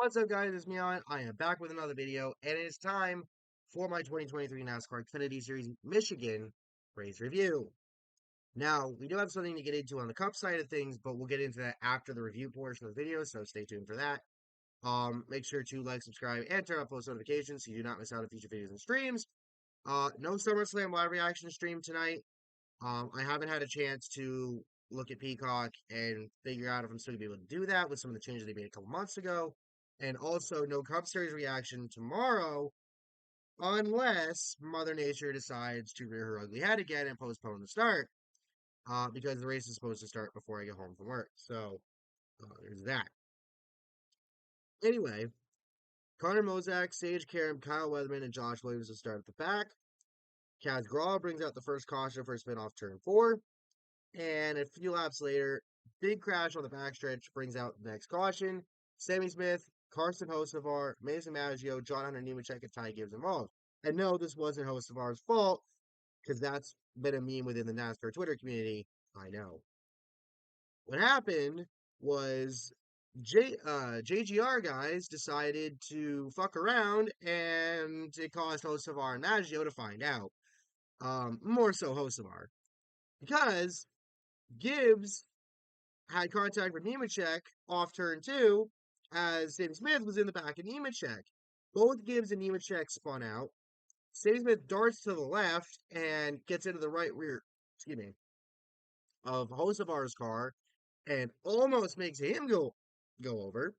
What's up, guys? It's Mion. I am back with another video, and it is time for my 2023 NASCAR Xfinity Series Michigan race review. Now, we do have something to get into on the Cup side of things, but we'll get into that after the review portion of the video, so stay tuned for that. Make sure to like, subscribe, and turn on post notifications so you do not miss out on future videos and streams. No SummerSlam live reaction stream tonight. I haven't had a chance to look at Peacock and figure out if I'm still gonna be able to do that with some of the changes they made a couple months ago. And also no Cup Series reaction tomorrow unless Mother Nature decides to rear her ugly head again and postpone the start. Because the race is supposed to start before I get home from work. So there's that. Anyway, Connor Mozak, Sage Karam, Kyle Weatherman, and Josh Williams will start at the back. Kaz Gralla brings out the first caution for a spin off turn 4. And a few laps later, big crash on the backstretch brings out the next caution. Sammy Smith, Carson Hocevar, Mason Maggio, John Hunter Nemechek, and Ty Gibbs involved. And no, this wasn't Hocevar's fault, because that's been a meme within the NASCAR Twitter community. I know. What happened was JGR guys decided to fuck around, and it caused Hocevar and Maggio to find out. More so Hocevar. Because Gibbs had contact with Nemechek off turn 2 as Sammy Smith was in the back of Nemechek. Both Gibbs and Nemechek spun out. Sammy Smith darts to the left and gets into the right rear, of Hocevar's car and almost makes him go over.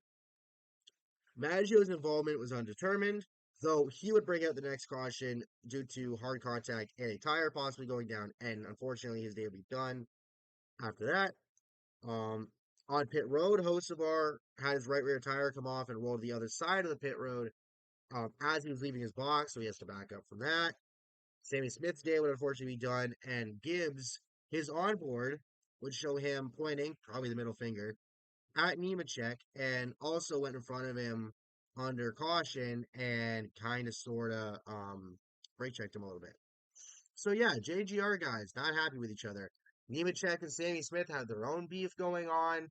Maggio's involvement was undetermined, though he would bring out the next caution due to hard contact and a tire possibly going down, and unfortunately his day would be done after that. Um, on pit road, Hocevar had his right rear tire come off and roll to the other side of the pit road as he was leaving his box, so he has to back up from that. Sammy Smith's day would unfortunately be done, and Gibbs, his onboard, would show him pointing, probably the middle finger, at Nemechek, and also went in front of him under caution and kind of sort of brake checked him a little bit. So yeah, JGR guys not happy with each other. Nemechek and Sammy Smith had their own beef going on.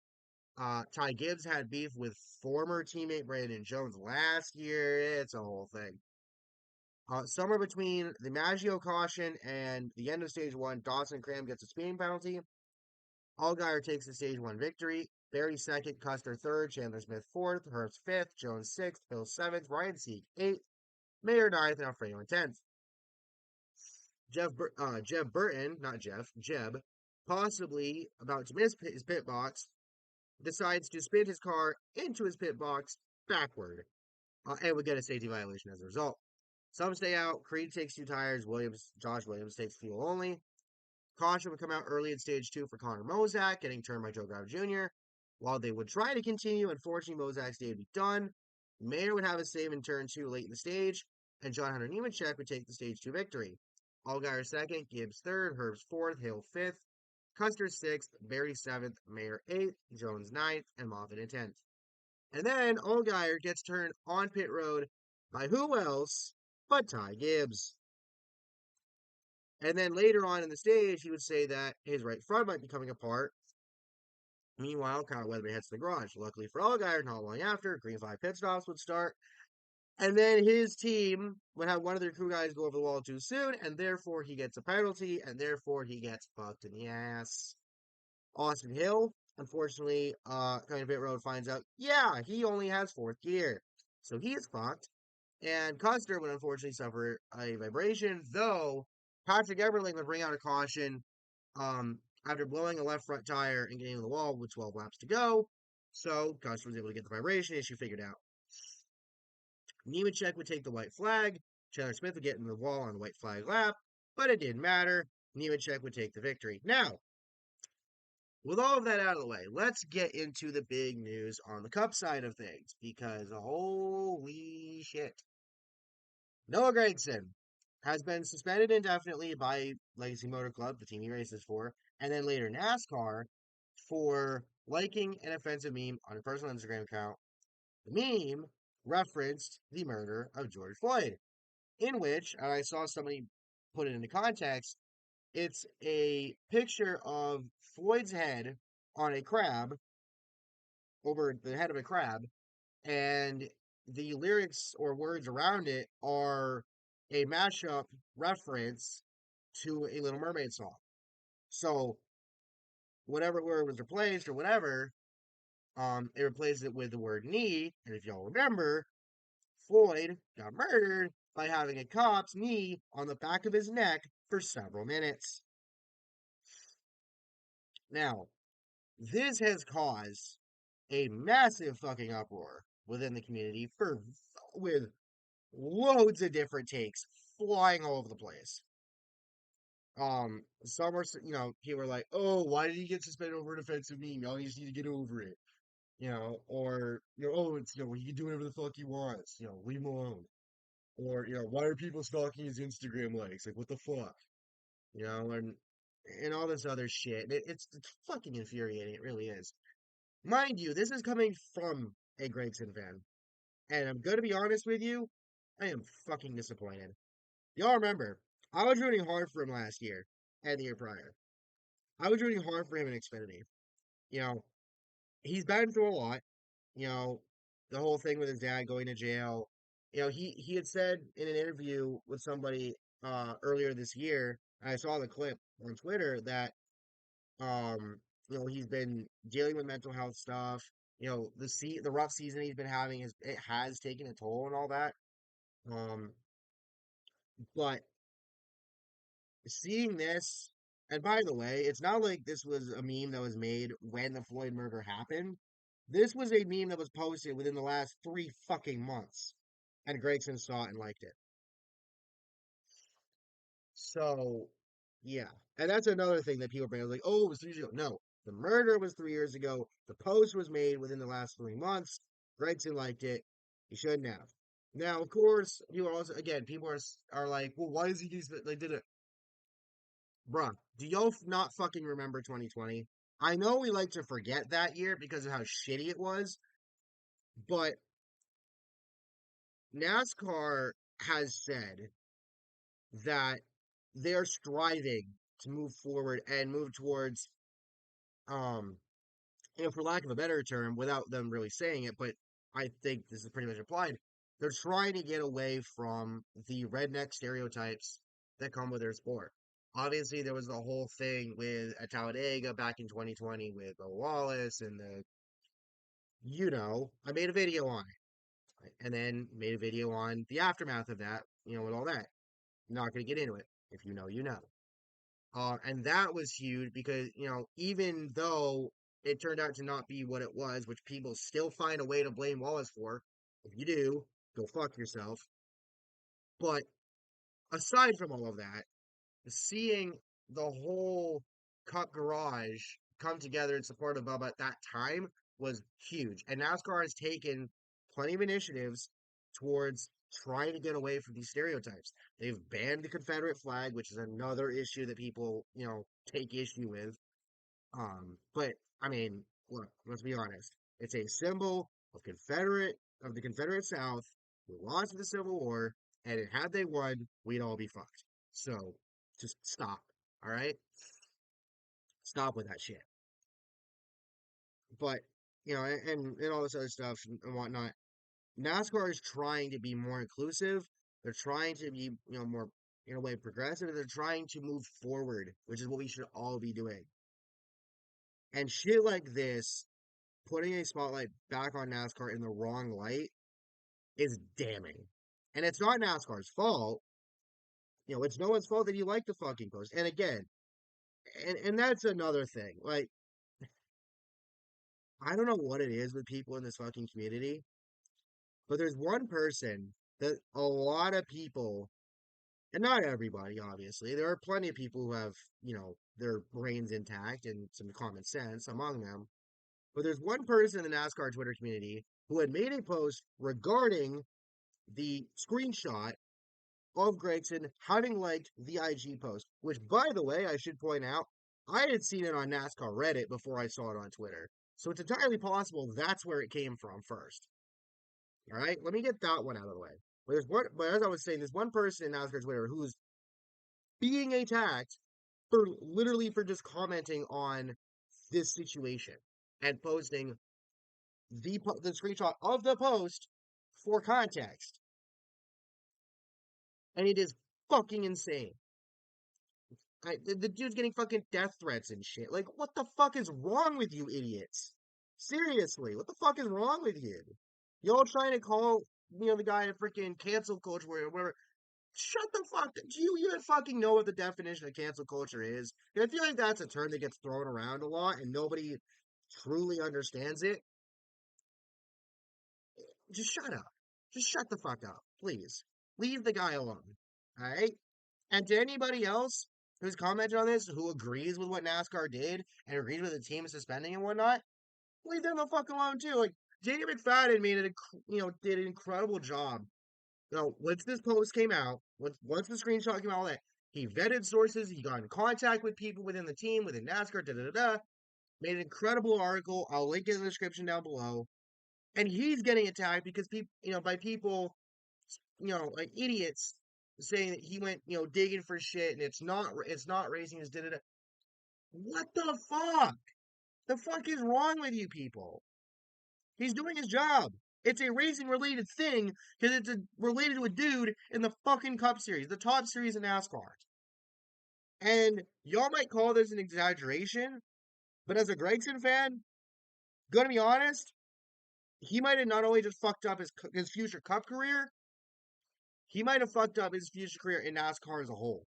Ty Gibbs had beef with former teammate Brandon Jones last year. It's a whole thing. Somewhere between the Maggio caution and the end of stage 1, Dawson Cram gets a speeding penalty. Allgaier takes the stage 1 victory. Barry second, Custer third, Chandler Smith fourth, Herbst fifth, Jones sixth, Bill seventh, Ryan Sieg eighth, Mayer ninth, and Alfredo in 10th. Jeb Burton, not Jeff, Jeb, possibly about to miss his pit box, decides to spin his car into his pit box backward and would get a safety violation as a result. Some stay out. Creed takes 2 tires. Josh Williams takes fuel only. Caution would come out early in stage 2 for Connor Mozak, getting turned by Joe Grau Jr. While they would try to continue, unfortunately, Mozak's day would be done. Mayer would have a save in turn 2 late in the stage, and John Hunter Nemechek would take the stage 2 victory. Allgaier second, Gibbs third, Herbst fourth, Hill fifth, Custer sixth, Barry seventh, Mayer eighth, Jones ninth, and Moffitt in 10th. And then Allgaier gets turned on pit road by who else but Ty Gibbs. And then later on in the stage, he would say that his right front might be coming apart. Meanwhile, Kyle Weatherby heads to the garage. Luckily for Allgaier, not long after, green flag pit stops would start. And then his team would have one of their crew guys go over the wall too soon, and therefore he gets a penalty, and therefore he gets fucked in the ass. Austin Hill, unfortunately, kind of pit road finds out, yeah, he only has 4th gear. So he is fucked. And Custer would unfortunately suffer a vibration, though Patrick Everling would bring out a caution after blowing a left front tire and getting to the wall with 12 laps to go. So Custer was able to get the vibration issue figured out. Nemechek would take the white flag. Chandler Smith would get in the wall on the white flag lap, but it didn't matter. Nemechek would take the victory. Now, with all of that out of the way, let's get into the big news on the Cup side of things, because holy shit. Noah Gragson has been suspended indefinitely by Legacy Motor Club, the team he races for, and then later NASCAR, for liking an offensive meme on a personal Instagram account. The meme referenced the murder of George Floyd, in which, and I saw somebody put it into context, it's a picture of Floyd's head on a crab, over the head of a crab, and the lyrics or words around it are a mashup reference to a Little Mermaid song. So whatever word was replaced or whatever, it replaced it with the word knee. And if y'all remember, Floyd got murdered by having a cop's knee on the back of his neck for several minutes. Now, this has caused a massive fucking uproar within the community for with loads of different takes flying all over the place. Some were, people were like, "Oh, why did he get suspended over an offensive meme? Y'all just need to get over it." Or "Oh, it's he can do whatever the fuck he wants. Leave him alone." Or "Why are people stalking his Instagram likes? Like, what the fuck?" And all this other shit. It's fucking infuriating. It really is. Mind you, this is coming from a Gregson fan. And I'm gonna be honest with you, I am fucking disappointed. Y'all remember, I was rooting hard for him last year and the year prior. I was rooting hard for him in Xfinity. You know, he's been through a lot. You know, the whole thing with his dad going to jail. He had said in an interview with somebody earlier this year, I saw the clip on Twitter that um he's been dealing with mental health stuff. The rough season he's been having has taken a toll and all that. Um, but seeing this, and by the way, it's not like this was a meme that was made when the Floyd murder happened. This was a meme that was posted within the last 3 fucking months, and Gregson saw it and liked it. So, yeah. And that's another thing that people bring up, like, "Oh, it was 3 years ago." No, the murder was 3 years ago. The post was made within the last 3 months. Gregson liked it. He shouldn't have. Now, of course, people are like, "Well, why does he use it?" They did it. Bruh, do y'all not fucking remember 2020? I know we like to forget that year because of how shitty it was, but NASCAR has said that they're striving to move forward and move towards, um, for lack of a better term, without them really saying it, but I think this is pretty much applied. They're trying to get away from the redneck stereotypes that come with their sport. Obviously, there was the whole thing with at Talladega back in 2020 with Wallace and I made a video on it, right? And then made a video on the aftermath of that, with all that. Not going to get into it. If you know, you know. And that was huge because, even though it turned out to not be what it was, which people still find a way to blame Wallace for, if you do, go fuck yourself. But aside from all of that, seeing the whole Cup Garage come together in support of Bubba at that time was huge. And NASCAR has taken plenty of initiatives towards trying to get away from these stereotypes. They've banned the Confederate flag, which is another issue that people, take issue with. But I mean, look, let's be honest. It's a symbol of the Confederate South who lost in the Civil War, and had they won, we'd all be fucked. So just stop. All right? Stop with that shit. But and all this other stuff and whatnot. NASCAR is trying to be more inclusive. They're trying to be, more in a way progressive. They're trying to move forward, which is what we should all be doing. And shit like this, putting a spotlight back on NASCAR in the wrong light is damning. And it's not NASCAR's fault. It's no one's fault that you like the fucking post. And again, and that's another thing. Like, I don't know what it is with people in this fucking community, but there's one person that a lot of people, and not everybody, obviously, there are plenty of people who have, their brains intact and some common sense among them. But there's one person in the NASCAR Twitter community who had made a post regarding the screenshot of Gregson having liked the IG post, which, by the way, I should point out, I had seen it on NASCAR Reddit before I saw it on Twitter. So it's entirely possible that's where it came from first. All right, let me get that one out of the way. But as I was saying, there's one person in NASCAR Twitter who's being attacked for literally for just commenting on this situation and posting the screenshot of the post for context, and it is fucking insane. The dude's getting fucking death threats and shit. Like, what the fuck is wrong with you idiots? Seriously, what the fuck is wrong with you? Y'all trying to call, the guy a freaking cancel culture or whatever. Shut the fuck. Do you even fucking know what the definition of cancel culture is? I feel like that's a term that gets thrown around a lot and nobody truly understands it. Just shut up. Just shut the fuck up, please. Leave the guy alone. All right? And to anybody else who's commented on this, who agrees with what NASCAR did and agrees with the team suspending and whatnot, leave them the fuck alone too. Like JD McFadden made it, did an incredible job. Once this post came out, once the screenshot came out, all that he vetted sources, he got in contact with people within the team, within NASCAR, da da da. Made an incredible article. I'll link it in the description down below. And he's getting attacked because people, by people, like idiots saying that he went, digging for shit and it's not racing his da da da. What the fuck? The fuck is wrong with you people? He's doing his job. It's a racing related thing because related to a dude in the fucking Cup Series, the top series in NASCAR. And y'all might call this an exaggeration, but as a Gragson fan, gonna be honest, he might have not only just fucked up his future Cup career, he might have fucked up his future career in NASCAR as a whole.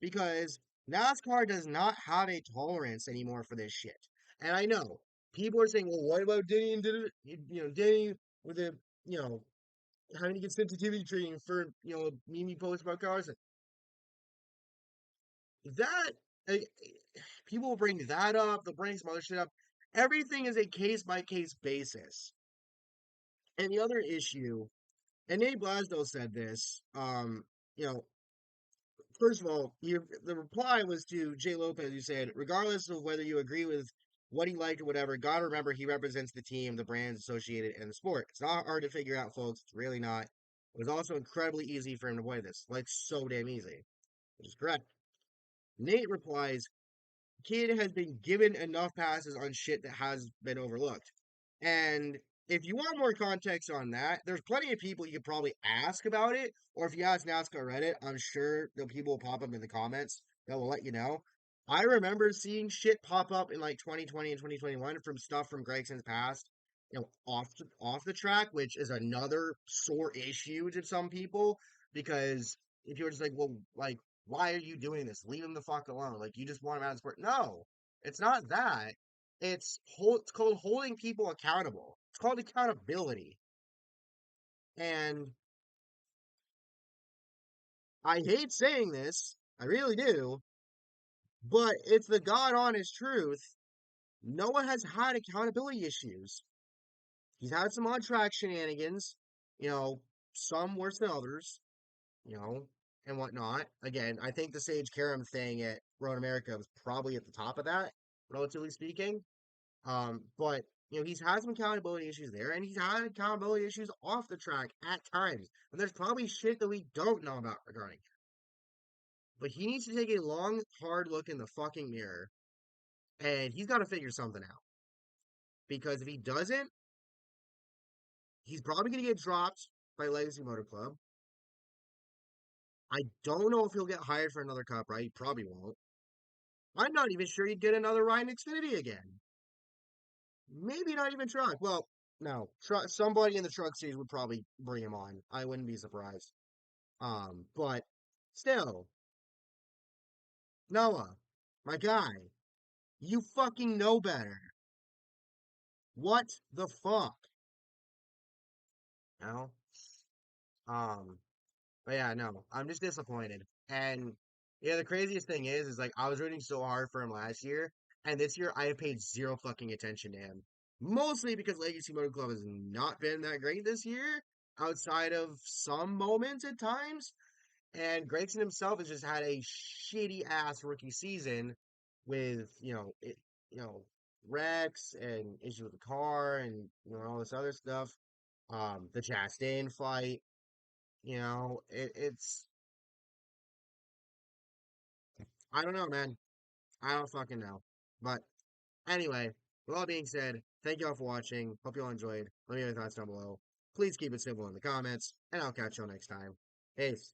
Because NASCAR does not have a tolerance anymore for this shit. And I know people are saying, well, what about Denny and Denny with the, having to get sensitivity training for, Mimi posts about cars? That, uh, people will bring that up, they'll bring some other shit up. Everything is a case by case basis. And the other issue, and Nate Blasdell said this, you know, first of all, the reply was to Jay Lopez, who said, regardless of whether you agree with what he liked or whatever, gotta remember he represents the team, the brands associated, and the sport. It's not hard to figure out, folks. It's really not. It was also incredibly easy for him to avoid this. Like, so damn easy, which is correct. Nate replies, kid has been given enough passes on shit that has been overlooked. And if you want more context on that, there's plenty of people you could probably ask about it. Or if you ask NASCAR Reddit, I'm sure the people will pop up in the comments that will let you know. I remember seeing shit pop up in like 2020 and 2021 from stuff from Gregson's past, off the track, which is another sore issue to some people because if you're just like, well, like, why are you doing this? Leave him the fuck alone. Like, you just want him out of sport. No, it's not that. It's called holding people accountable. It's called accountability. And I hate saying this, I really do, but it's the God honest truth. Noah has had accountability issues. He's had some on track shenanigans, you know, some worse than others, you know, and whatnot. Again, I think the Sage Karam thing at Road America was probably at the top of that, relatively speaking. But he's had some accountability issues there, and he's had accountability issues off the track at times. And there's probably shit that we don't know about regarding him. But he needs to take a long, hard look in the fucking mirror, and he's got to figure something out. Because if he doesn't, he's probably going to get dropped by Legacy Motor Club. I don't know if he'll get hired for another cup, right? He probably won't. I'm not even sure he'd get another ride in Xfinity again. Maybe not even truck. Well, no, somebody in the truck series would probably bring him on. I wouldn't be surprised. But still, Noah, my guy, you fucking know better. What the fuck? You know? Um, but yeah, no, I'm just disappointed. And yeah, the craziest thing is like I was rooting so hard for him last year, and this year I have paid zero fucking attention to him. Mostly because Legacy Motor Club has not been that great this year, outside of some moments at times. And Gregson himself has just had a shitty ass rookie season with, wrecks and issues with the car and all this other stuff. The Chastain fight, it's I don't know, man. I don't fucking know. But anyway, with all being said, Thank you all for watching. Hope you all enjoyed. Let me know your thoughts down below. Please keep it simple in the comments, and I'll catch y'all next time. Peace.